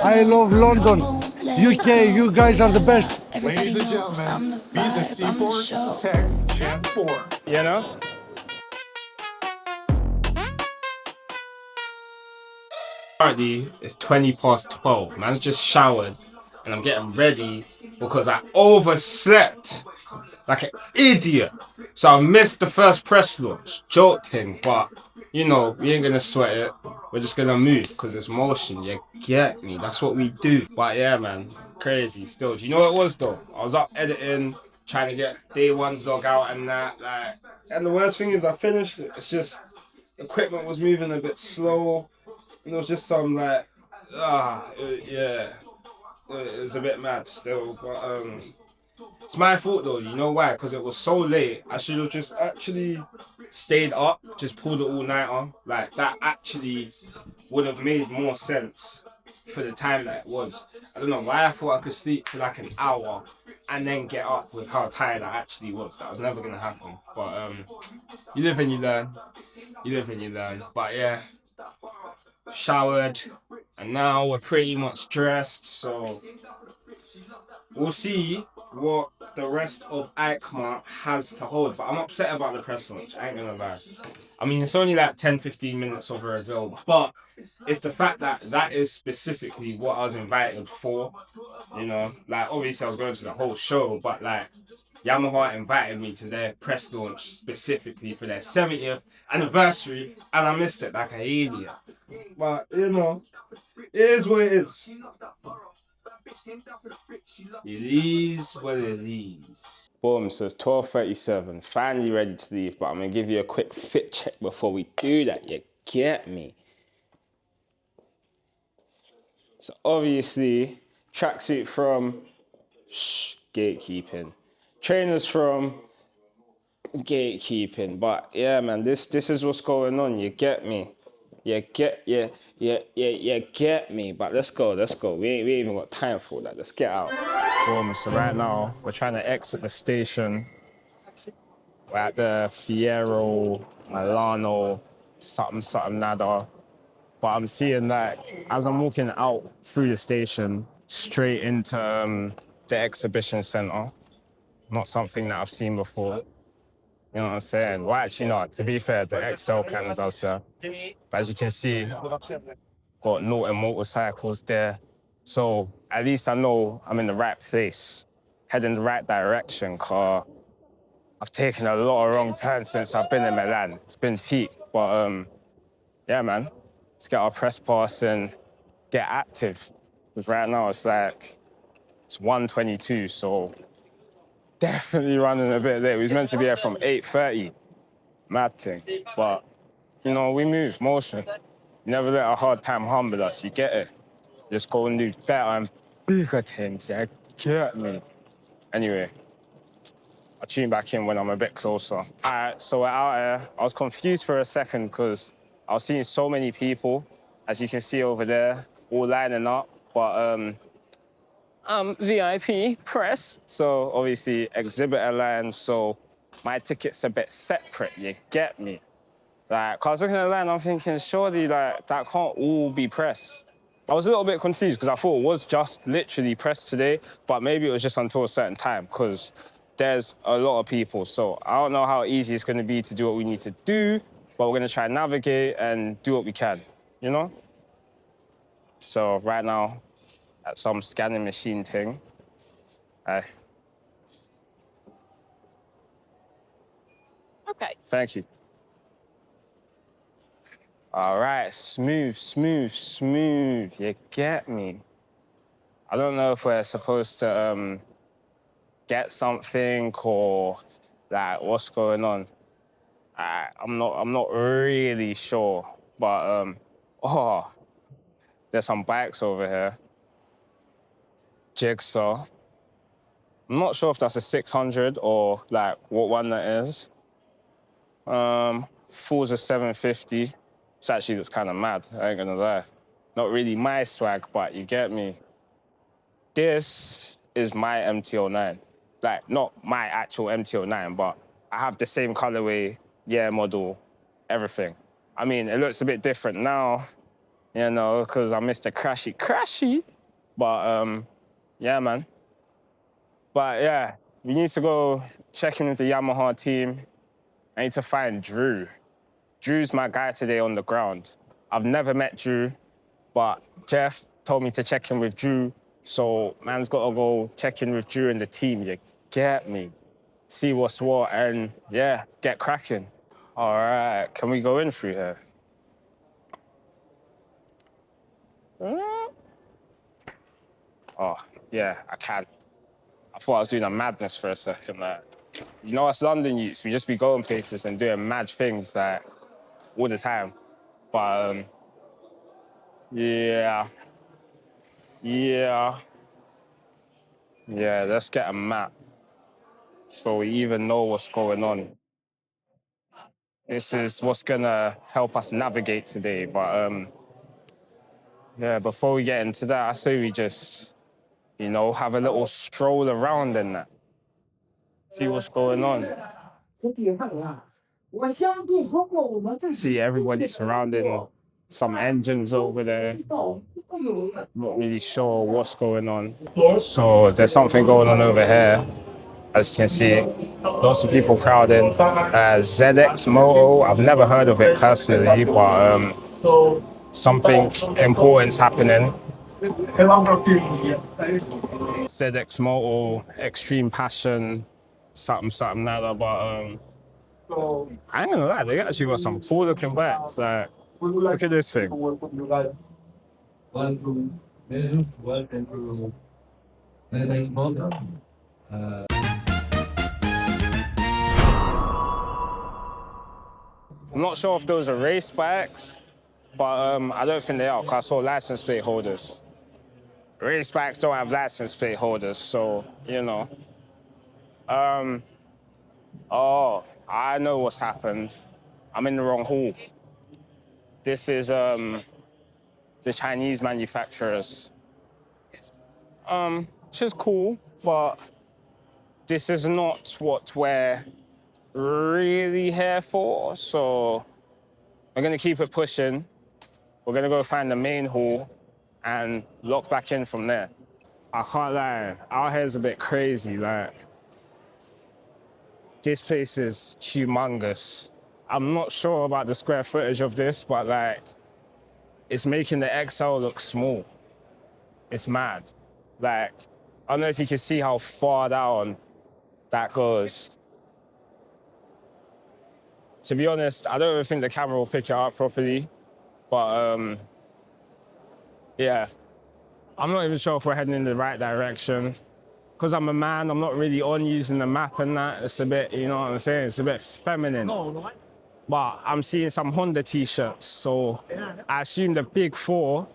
I love London. UK, you guys are the best. Ladies and gentlemen, meet the C-Force Tech Gen 4. You know? Currently, it's 20 past 12. Man's just showered and I'm getting ready because I overslept like an idiot. So I missed the first press launch. Jolting, but you know, we ain't gonna sweat it. We're just gonna move because it's motion. You get me? That's what we do. But yeah, man, crazy still. Do you know what it was though? I was up editing, trying to get day one vlog out and that. Like, and the worst thing is I finished it. It's just equipment was moving a bit slow. And it was just some like, it was a bit mad still. But it's my fault though. You know why? Because it was so late. I should have just actually stayed up, just pulled it all night on. Like that actually would have made more sense for the time that it was. I don't know why I thought I could sleep for like an hour and then get up with how tired I actually was. That was never gonna happen. But you live and you learn. You live and you learn. But yeah, showered and now we're pretty much dressed. So we'll see what the rest of EICMA has to hold. But I'm upset about the press launch, I ain't gonna lie. I mean, it's only like 10-15 minutes of a reveal, but it's the fact that that is specifically what I was invited for. You know, like obviously I was going to the whole show, but like Yamaha invited me to their press launch specifically for their 70th anniversary, and I missed it like an idiot. But you know, it is what it is. It is what it is. Boom, so it's 12:37. Finally ready to leave, but I'm gonna give you a quick fit check before we do that. You get me? So obviously, tracksuit from gatekeeping, trainers from gatekeeping. But yeah, man, this is what's going on. You get me? You get me. But let's go. We ain't even got time for that. Let's get out. Boom. So right now we're trying to exit the station. We're at the Fiero Milano something nada. But I'm seeing that as I'm walking out through the station straight into the exhibition center. Not something that I've seen before. You know what I'm saying? Well, actually not. To be fair, the XL kind of does that. But as you can see, got Norton motorcycles there. So at least I know I'm in the right place, heading the right direction, cause I've taken a lot of wrong turns since I've been in Milan. It's been peak, but yeah, man. Let's get our press pass and get active. Because right now it's 1:22, so definitely running a bit late. We was meant to be here from 8:30. Mad thing. But, you know, we move, motion. You never let a hard time humble us, you get it? Just go and do better and bigger things, yeah? Get me? Anyway, I'll tune back in when I'm a bit closer. All right, so we're out here. I was confused for a second because I was seeing so many people, as you can see over there, all lining up. But VIP press, so obviously exhibitor line, so my ticket's a bit separate, you get me? Like, 'cause I was looking at the line, I'm thinking, surely, like, that can't all be press. I was a little bit confused because I thought it was just literally press today, but maybe it was just until a certain time because there's a lot of people. So I don't know how easy it's going to be to do what we need to do, but we're going to try and navigate and do what we can, you know? So right now, at some scanning machine thing, Okay. Thank you. All right, smooth. You get me? I don't know if we're supposed to get something or like what's going on. I'm not really sure, but there's some bikes over here. Jigsaw. I'm not sure if that's a 600 or like what one that is. Forza 750. It's actually looks kind of mad, I ain't gonna lie. Not really my swag, but you get me. This is my MT-09. Like, not my actual MT-09, but I have the same colorway, year, model, everything. I mean, it looks a bit different now, You know, because I missed the crashy. But yeah, man. But yeah, we need to go check in with the Yamaha team. I need to find Drew. Drew's my guy today on the ground. I've never met Drew, but Jeff told me to check in with Drew. So man's got to go check in with Drew and the team. You get me? See what's what and yeah, get cracking. All right, can we go in through here? Oh, yeah, I can. I thought I was doing a madness for a second. Like, you know us London youths, we just be going places and doing mad things like all the time. But yeah, let's get a map so we even know what's going on. This is what's gonna help us navigate today. But yeah, before we get into that, I say we just, you know, have a little stroll around and that. See what's going on. See everybody surrounding some engines over there. Not really sure what's going on. So there's something going on over here. As you can see, lots of people crowding. ZX Moto, I've never heard of it personally, but something important's happening. ZX Moto, Extreme Passion, something like that, but I ain't gonna lie, they actually got some cool looking bikes. Like, look at this thing. I'm not sure if those are race bikes, but I don't think they are, because I saw license plate holders. Race bikes don't have license plate holders, so, you know. Oh, I know what's happened. I'm in the wrong hall. This is the Chinese manufacturers. Which is cool, but this is not what we're really here for, so we're gonna keep it pushing. We're gonna go find the main hall and lock back in from there. I can't lie, our here's a bit crazy, like, this place is humongous. I'm not sure about the square footage of this, but like, it's making the XL look small. It's mad. Like, I don't know if you can see how far down that goes. To be honest, I don't even think the camera will pick it up properly, but yeah. I'm not even sure if we're heading in the right direction. Because I'm a man, I'm not really on using the map and that. It's a bit, you know what I'm saying? It's a bit feminine. But I'm seeing some Honda t-shirts, so I assume the big four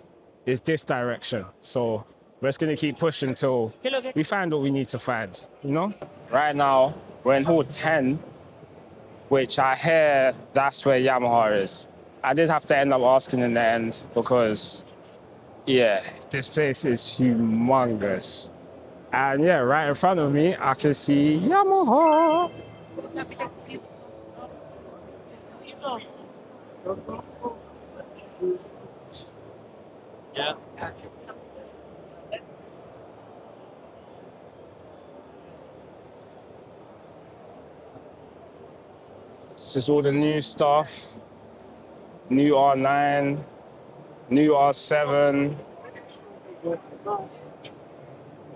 is this direction. So we're just gonna keep pushing until we find what we need to find, you know? Right now, we're in hall 10, which I hear that's where Yamaha is. I did have to end up asking in the end because, yeah, this place is humongous. And yeah, right in front of me, I can see Yamaha. Yeah. This is all the new stuff. New R9, new R7,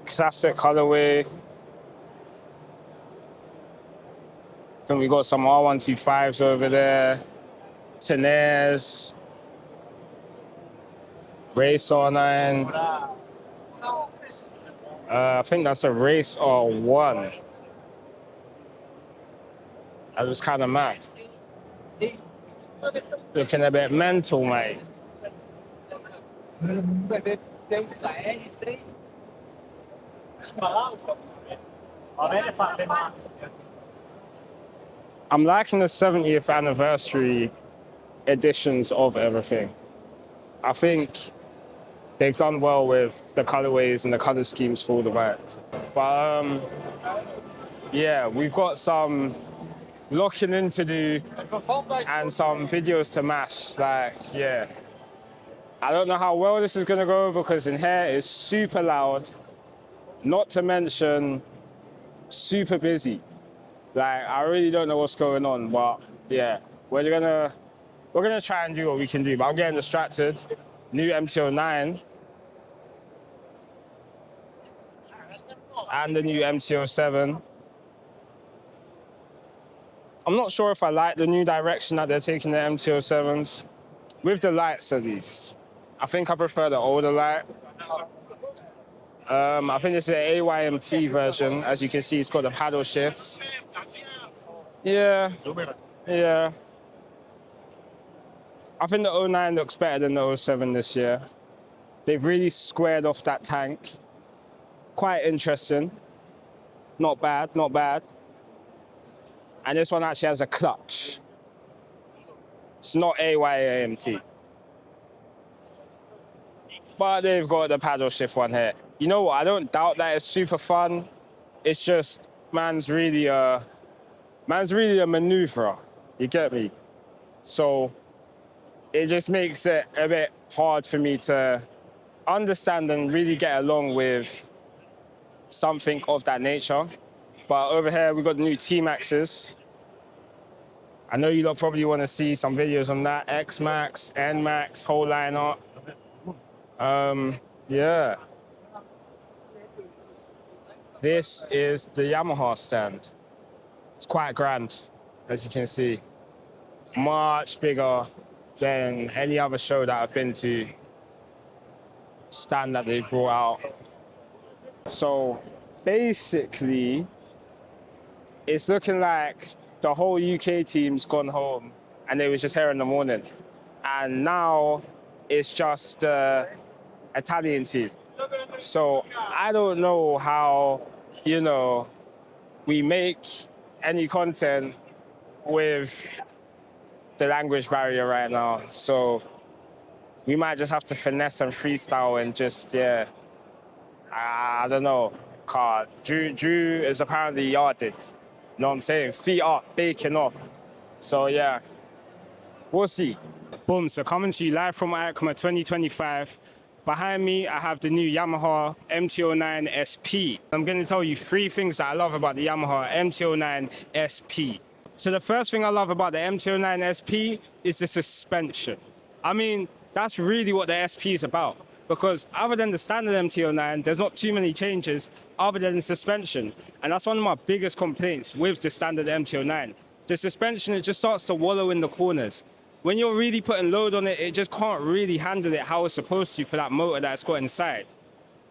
classic colorway. Then we got some R125s over there, Tenaires, Race R9. I think that's a Race R1. That was kind of mad. Looking a bit mental, mate. I'm liking the 70th anniversary editions of everything. I think they've done well with the colorways and the color schemes for all the bikes. But yeah, we've got some locking in to do and some videos to mash. Like, yeah, I don't know how well this is gonna go because in here it's super loud, not to mention super busy. Like, I really don't know what's going on, but yeah, we're gonna try and do what we can do, but I'm getting distracted. New MT-09 and the new MT-07. I'm not sure if I like the new direction that they're taking the MT-07s, with the lights at least. I think I prefer the older light. I think it's an AYMT version. As you can see, it's got the paddle shifts. Yeah. I think the 09 looks better than the 07 this year. They've really squared off that tank. Quite interesting. Not bad. And this one actually has a clutch. It's not AYAMT. But they've got the paddle shift one here. You know what? I don't doubt that it's super fun. It's just, man's really a maneuverer. You get me? So it just makes it a bit hard for me to understand and really get along with something of that nature. But over here, we've got the new T-Maxes. I know you lot probably want to see some videos on that. X-Max, N-Max, whole lineup. Yeah. This is the Yamaha stand. It's quite grand, as you can see. Much bigger than any other show that I've been to. Stand that they've brought out. So basically, it's looking like the whole UK team's gone home and they was just here in the morning. And now it's just the Italian team. So I don't know how, we make any content with the language barrier right now. So we might just have to finesse and freestyle and just, I don't know. Drew is apparently yarded. You know what I'm saying? Feet up, baking off. So yeah, we'll see. Boom, so coming to you live from EICMA 2025. Behind me, I have the new Yamaha MT-09 SP. I'm gonna tell you 3 things that I love about the Yamaha MT-09 SP. So the first thing I love about the MT-09 SP is the suspension. I mean, that's really what the SP is about. Because other than the standard MT-09, there's not too many changes other than suspension. And that's one of my biggest complaints with the standard MT-09. The suspension, it just starts to wallow in the corners. When you're really putting load on it, it just can't really handle it how it's supposed to for that motor that it's got inside.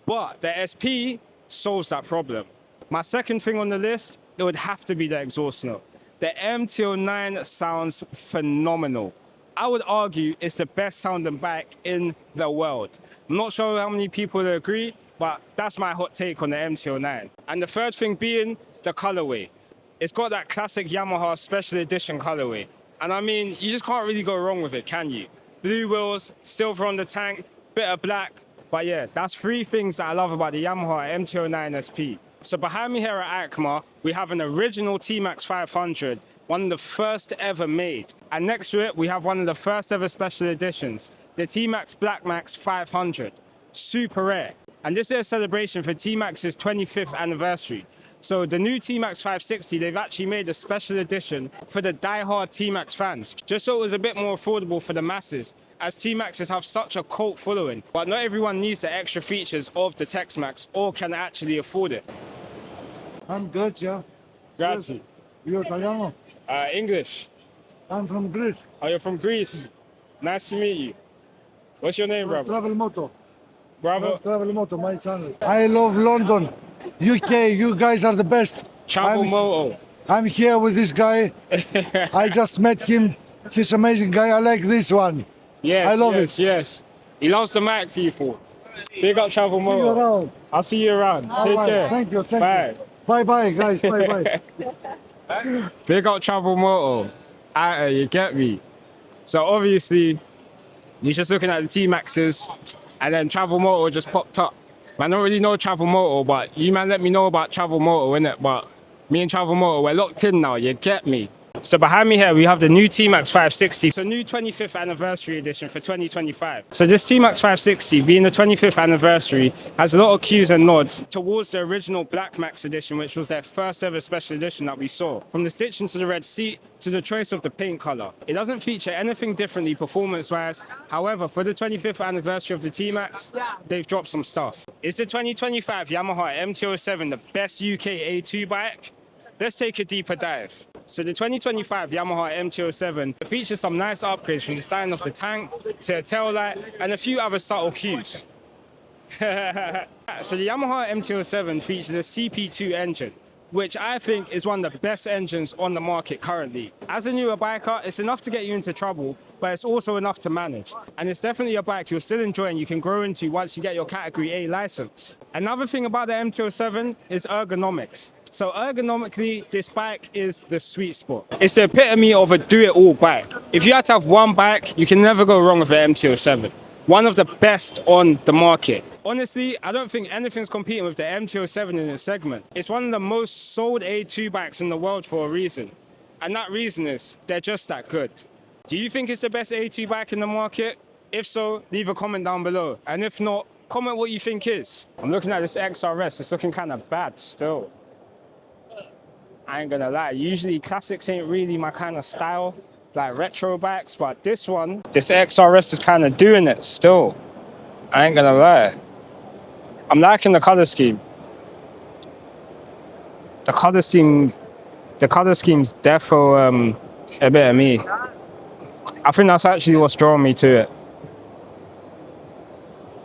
But the SP solves that problem. My second thing on the list, it would have to be the exhaust note. The MT-09 sounds phenomenal. I would argue it's the best sounding bike in the world. I'm not sure how many people will agree, but that's my hot take on the MT-09. And the third thing being the colorway. It's got that classic Yamaha special edition colorway. And I mean, you just can't really go wrong with it, can you? Blue wheels, silver on the tank, bit of black. But yeah, that's 3 things that I love about the Yamaha MT-09 SP. So behind me here at EICMA, we have an original T-Max 500, one of the first ever made. And next to it, we have one of the first ever special editions, the T-Max Black Max 500. Super rare. And this is a celebration for T-Max's 25th anniversary. So the new T-Max 560, they've actually made a special edition for the die-hard T-Max fans, just so it was a bit more affordable for the masses, as T-Maxes have such a cult following. But not everyone needs the extra features of the Tex-Max or can actually afford it. I'm good, yeah. Grazie. You're Italiano? English. I'm from Greece. Oh, you're from Greece. Nice to meet you. What's your name, brother? Travel Moto. Bravo. Travel Moto, my channel. I love London, UK. You guys are the best. Travel Moto. I'm here with this guy. I just met him. He's an amazing guy. I like this one. Yes, I love it. Yes. He loves the Mac people. Big up Travel See you Moto. around. I'll see you around. Take care. Thank you. Bye. Bye, guys. Bye. Big up Travel Moto. You get me. So obviously, you're just looking at the T-Maxes, and then Travel Moto just popped up. Man, I don't really know Travel Moto, but you man let me know about Travel Moto, innit? But me and Travel Moto, we're locked in now, you get me. So behind me here, we have the new T-Max 560. It's a new 25th anniversary edition for 2025. So this T-Max 560, being the 25th anniversary, has a lot of cues and nods towards the original Black Max edition, which was their first ever special edition that we saw. From the stitching to the red seat to the choice of the paint color. It doesn't feature anything differently performance-wise. However, for the 25th anniversary of the T-Max, they've dropped some stuff. Is the 2025 Yamaha MT-07 the best UK A2 bike? Let's take a deeper dive. So the 2025 Yamaha MT-07 features some nice upgrades from the styling of the tank to a tail light and a few other subtle cues. So the Yamaha MT-07 features a CP2 engine, which I think is one of the best engines on the market currently. As a newer biker, it's enough to get you into trouble, but it's also enough to manage. And it's definitely a bike you'll still enjoy and you can grow into once you get your Category A license. Another thing about the MT-07 is ergonomics. So ergonomically, this bike is the sweet spot. It's the epitome of a do-it-all bike. If you had to have one bike, you can never go wrong with the MT-07. One of the best on the market. Honestly, I don't think anything's competing with the MT-07 in its segment. It's one of the most sold A2 bikes in the world for a reason. And that reason is, they're just that good. Do you think it's the best A2 bike in the market? If so, leave a comment down below. And if not, comment what you think is. I'm looking at this XRS, it's looking kind of bad still. I ain't gonna lie, usually classics ain't really my kind of style, like retro bikes, but this one, this XRS is kind of doing it still. I ain't gonna lie. I'm liking the color scheme. The color scheme's defo a bit of me. I think that's actually what's drawing me to it.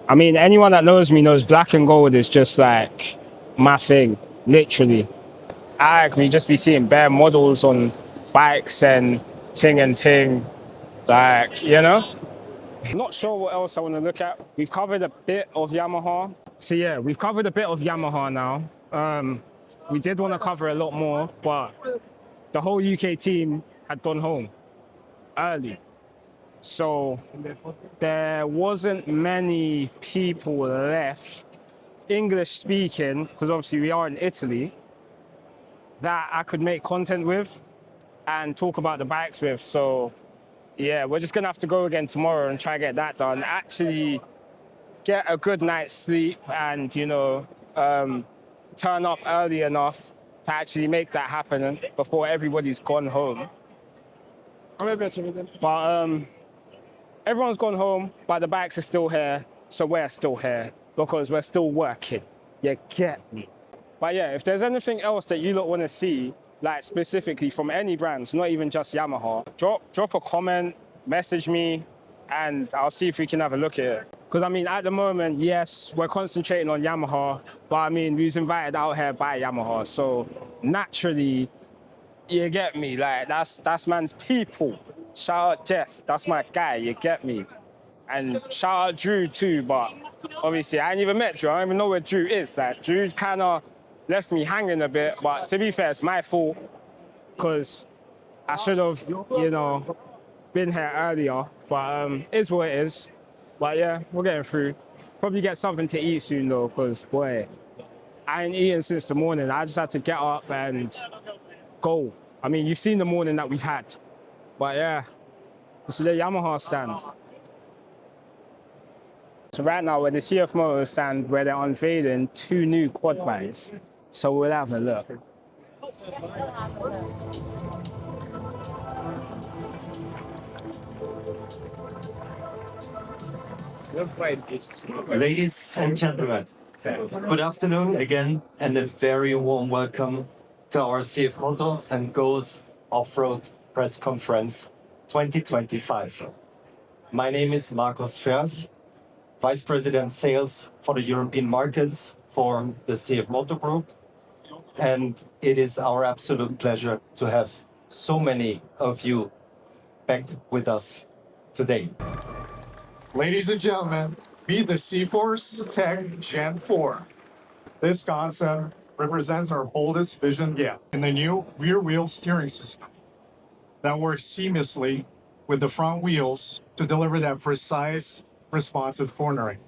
I mean, anyone that knows me knows black and gold is just like my thing, literally. I can just be seeing bare models on bikes and ting, like, you know? Not sure what else I want to look at. We've covered a bit of Yamaha. So yeah, we've covered a bit of Yamaha now. We did want to cover a lot more, but the whole UK team had gone home early. So there wasn't many people left, English speaking, because obviously we are in Italy, that I could make content with and talk about the bikes with. So yeah, we're just gonna have to go again tomorrow and try to get that done. Actually get a good night's sleep and, you know, turn up early enough to actually make that happen before everybody's gone home. But everyone's gone home, but the bikes are still here, so we're still here because we're still working. You get me? But yeah, if there's anything else that you lot want to see, like specifically from any brands, not even just Yamaha, drop a comment, message me, and I'll see if we can have a look at it. Because I mean, at the moment, yes, we're concentrating on Yamaha, but I mean, we was invited out here by Yamaha, so naturally, you get me? Like, that's man's people. Shout out Jeff, that's my guy, you get me? And shout out Drew too, but obviously I ain't even met Drew, I don't even know where Drew is. Like, Drew's kind of left me hanging a bit, but to be fair, it's my fault, because I should have, you know, been here earlier, but is what it is. But yeah, we're getting through. Probably get something to eat soon though, because boy, I ain't eaten since the morning. I just had to get up and go. I mean, you've seen the morning that we've had. But yeah, this is the Yamaha stand. So right now we're at the CF Motor stand where they're unveiling 2 new quad bikes. So we'll have a look. Ladies and gentlemen, good afternoon again and a very warm welcome to our CF Moto and Goes Off-Road Press Conference 2025. My name is Markus Ferch, Vice President Sales for the European markets for the CF Moto Group. And it is our absolute pleasure to have so many of you back with us today. Ladies and gentlemen, meet the C-Force Tech Gen 4. This concept represents our boldest vision yet in the new rear wheel steering system that works seamlessly with the front wheels to deliver that precise, responsive cornering.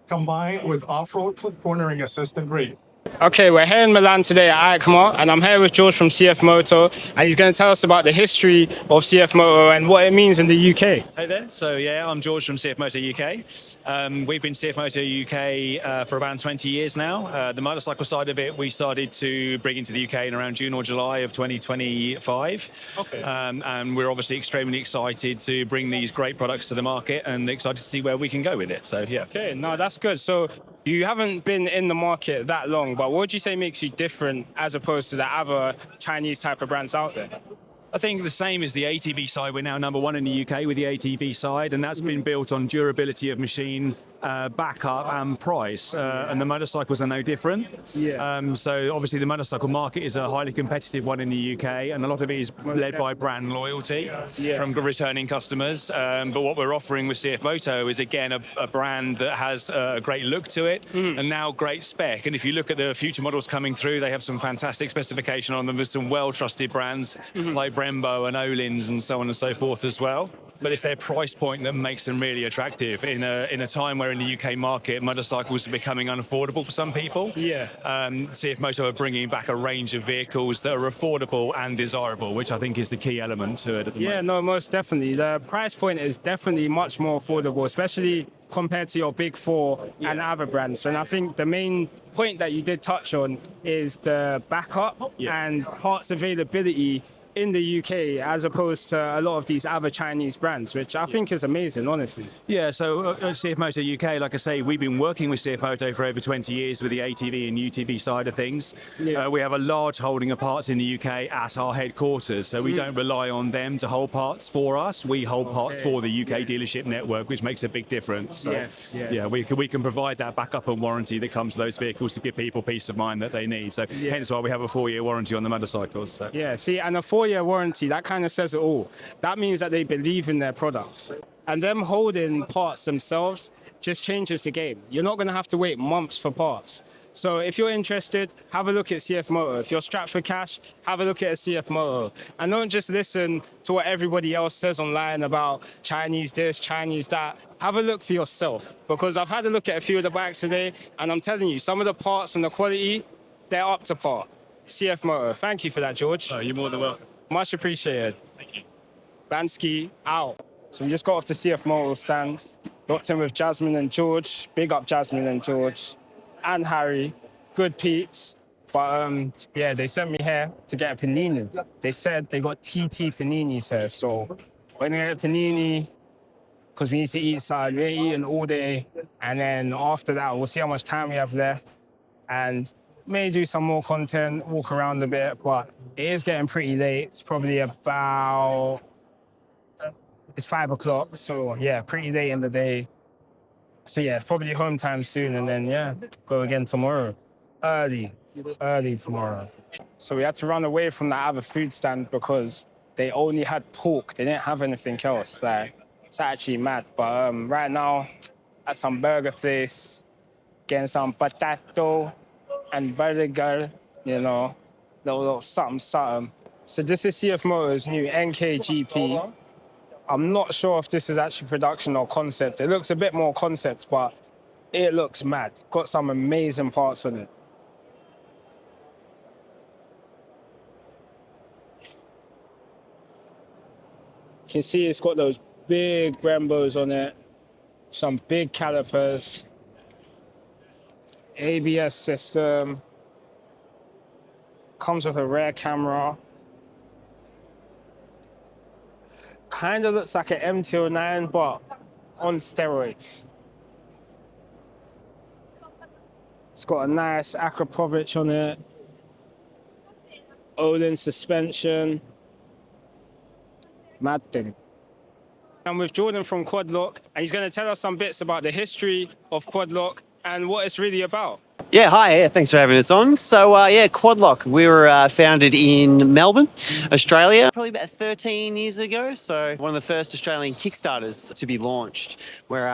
Combined with off-road cornering assistant grip, Okay, we're here in Milan today at EICMA, and I'm here with George from CF Moto, and he's going to tell us about the history of CF Moto and what it means in the UK. Hey there. So yeah, I'm George from CF Moto UK. We've been CF Moto UK for around 20 years now. The motorcycle side of it, we started to bring into the UK in around June or July of 2025. Okay. And we're obviously extremely excited to bring these great products to the market and excited to see where we can go with it. So yeah. Okay, no, that's good. So you haven't been in the market that long, but what would you say makes you different as opposed to the other Chinese type of brands out there? I think the same as the ATV side. We're now number one in the UK with the ATV side, and that's been built on durability of machine, backup, and price. And the motorcycles are no different. Yeah. So obviously the motorcycle market is a highly competitive one in the UK, and a lot of it is led by brand loyalty from returning customers. But what we're offering with CF Moto is again a brand that has a great look to it, and now great spec. And if you look at the future models coming through, they have some fantastic specification on them with some well-trusted brands like Brembo and Öhlins and so on and so forth as well. But it's their price point that makes them really attractive in a time where in the UK market motorcycles are becoming unaffordable for some people. Yeah. CF Moto are bringing back a range of vehicles that are affordable and desirable, which I think is the key element to it at the Yeah, moment. no, most definitely. The price point is definitely much more affordable, especially compared to your big four and other brands. And I think the main point that you did touch on is the backup and parts availability in the UK as opposed to a lot of these other Chinese brands, which I think is amazing, honestly. Yeah, so at CF Moto UK, like I say, we've been working with CF Moto for over 20 years with the ATV and UTV side of things. Yeah. We have a large holding of parts in the UK at our headquarters, so we don't rely on them to hold parts for us. We hold parts for the UK dealership network, which makes a big difference. So, Yeah. we can provide that backup and warranty that comes to those vehicles to give people peace of mind that they need. So hence why we have a 4-year warranty on the motorcycles. So. Yeah, see, and a 4-year warranty, that kind of says it all. That means that they believe in their product. And them holding parts themselves just changes the game. You're not going to have to wait months for parts. So if you're interested, have a look at CF Moto. If you're strapped for cash, have a look at a CF Moto. And don't just listen to what everybody else says online about Chinese this, Chinese that. Have a look for yourself. Because I've had a look at a few of the bikes today, and I'm telling you, some of the parts and the quality, they're up to par. CF Moto. Thank you for that, George. Oh, you're more than welcome. Much appreciated. Bansky out. So we just got off the CF Moto stand. Got in with Jasmine and George. Big up Jasmine and George. And Harry. Good peeps. But yeah, they sent me here to get a panini. They said they got TT paninis here. So we're gonna get a panini because we need to eat something. We're eating all day. And then after that, we'll see how much time we have left. And may do some more content, walk around a bit, but it is getting pretty late. It's probably about, it's 5 o'clock. So yeah, pretty late in the day. So yeah, probably home time soon. And then yeah, go again tomorrow. Early tomorrow. So we had to run away from that other food stand because they only had pork. They didn't have anything else. Like, it's actually mad. But right now, at some burger place, getting some potato and burger, you know, little something. So this is CF Moto's new NKGP. I'm not sure if this is actually production or concept. It looks a bit more concept, but it looks mad. Got some amazing parts on it. You can see it's got those big Brembos on it, some big calipers, ABS system, comes with a rear camera. Kind of looks like an MT-09, but on steroids. It's got a nice Akrapovic on it. Olin suspension. Mad thing. I'm with Jordan from Quadlock, and he's going to tell us some bits about the history of Quadlock and what it's really about. Yeah, hi. Yeah, thanks for having us on. So, Quadlock. We were founded in Melbourne, Australia, probably about 13 years ago. So, one of the first Australian Kickstarters to be launched, where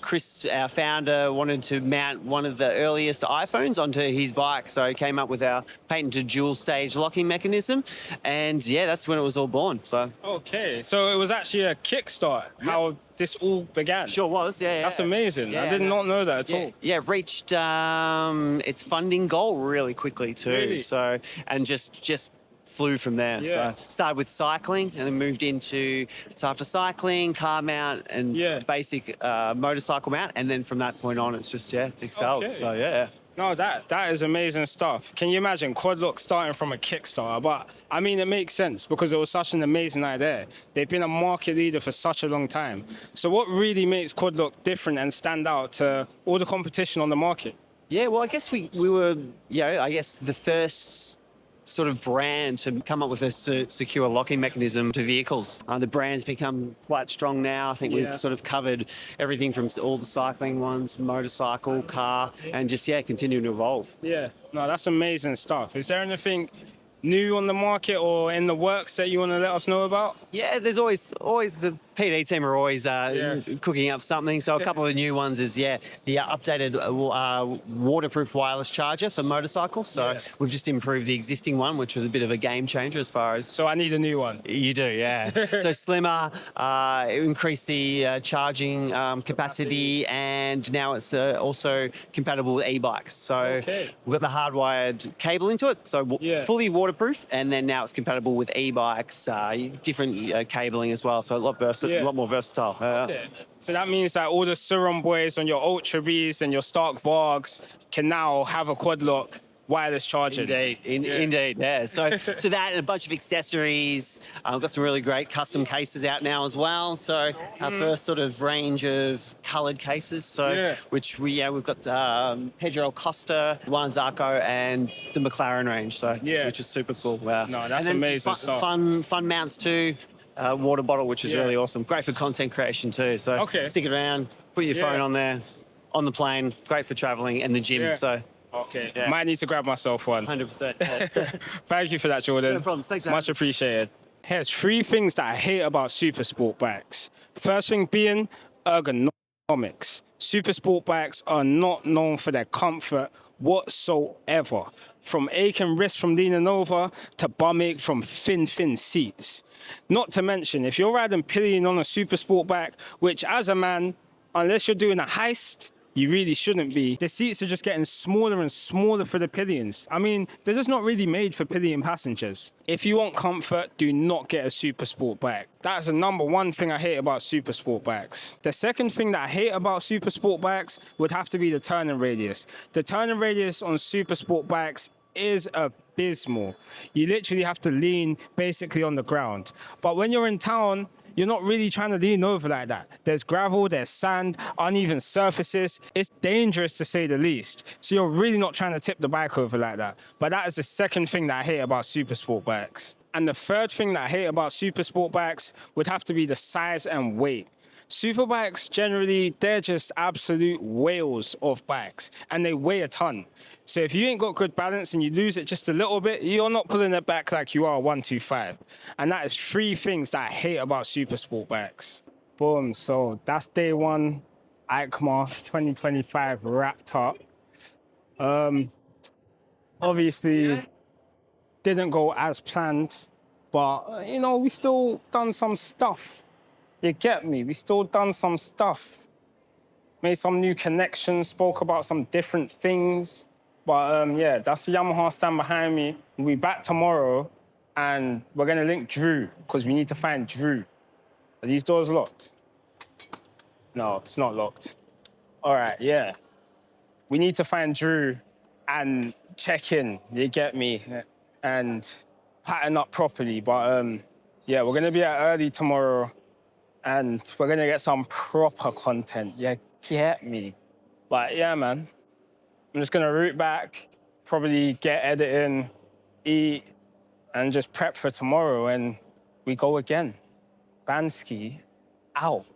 Chris, our founder, wanted to mount one of the earliest iPhones onto his bike. So, he came up with our patented dual-stage locking mechanism. And, yeah, that's when it was all born. So, Okay, so it was actually a kickstart. How this all began. Sure was, yeah. That's amazing. I Yeah, did no. not know that at all. Yeah, reached its funding goal really quickly too. Really? So, and just flew from there. Yeah. So started with cycling and then moved into, so after cycling, car mount and basic motorcycle mount. And then from that point on, it's just, excelled. Okay. So yeah. No, that is amazing stuff. Can you imagine Quadlock starting from a Kickstarter? But I mean, it makes sense because it was such an amazing idea. They've been a market leader for such a long time. So what really makes Quadlock different and stand out to all the competition on the market? Yeah, well, I guess we were, I guess the first sort of brand to come up with a secure locking mechanism to vehicles. The brand's become quite strong now. I think we've sort of covered everything from all the cycling ones, motorcycle, car, and just, continuing to evolve. Yeah, no, that's amazing stuff. Is there anything new on the market or in the works that you want to let us know about? Yeah, there's always the PD team are always cooking up something. So a couple of new ones is, the updated waterproof wireless charger for motorcycles. So we've just improved the existing one, which was a bit of a game changer as far as... So I need a new one. You do, yeah. So slimmer, increased the charging capacity, and now it's also compatible with e-bikes. So we've got the hardwired cable into it, so fully waterproof, and then now it's compatible with e-bikes, different cabling as well, so a lot more versatile. So that means that all the Suron boys on your Ultra Bs and your Stark Vargs can now have a Quadlock wireless charging. Indeed, yeah. So that and a bunch of accessories. We've got some really great custom cases out now as well. So our first sort of range of coloured cases. So which we've got Pedro Costa, Juan Zarco, and the McLaren range. So which is super cool. Wow. No, that's amazing stuff. Fun mounts too. Water bottle, which is really awesome. Great for content creation too. So stick it around, put your phone on there, on the plane. Great for travelling and the gym. So. Might need to grab myself one. 100%. Thank you for that, Jordan. No problems. Thanks, much appreciated. Here's 3 things that I hate about super sport bikes. First thing being ergonomics. Super sport bikes are not known for their comfort whatsoever. From aching wrists from leaning over to bum ache from thin seats. Not to mention, if you're riding pillion on a super sport bike, which as a man, unless you're doing a heist, you really shouldn't be. The seats are just getting smaller and smaller for the pillions. I mean, they're just not really made for pillion passengers. If you want comfort, do not get a super sport bike. That's the number one thing I hate about super sport bikes. The second thing that I hate about super sport bikes would have to be the turning radius. The turning radius on super sport bikes is abysmal. You literally have to lean basically on the ground. But when you're in town, you're not really trying to lean over like that. There's gravel, there's sand, uneven surfaces. It's dangerous to say the least. So you're really not trying to tip the bike over like that. But that is the second thing that I hate about super sport bikes. And the third thing that I hate about super sport bikes would have to be the size and weight. Superbikes, generally, they're just absolute whales of bikes, and they weigh a ton. So if you ain't got good balance and you lose it just a little bit, you're not pulling it back like you are 125. And that is 3 things that I hate about super sport bikes. Boom, so that's day 1, EICMA 2025 wrapped up. Obviously, didn't go as planned, but, we still done some stuff. You get me? We still done some stuff. Made some new connections, spoke about some different things. But that's the Yamaha stand behind me. We'll be back tomorrow and we're gonna link Drew because we need to find Drew. Are these doors locked? No, it's not locked. All right, we need to find Drew and check in, you get me? And pattern up properly. But we're gonna be out early tomorrow. And we're gonna get some proper content, you get me? But man, I'm just gonna route back, probably get editing, eat, and just prep for tomorrow, and we go again. Bansky, out.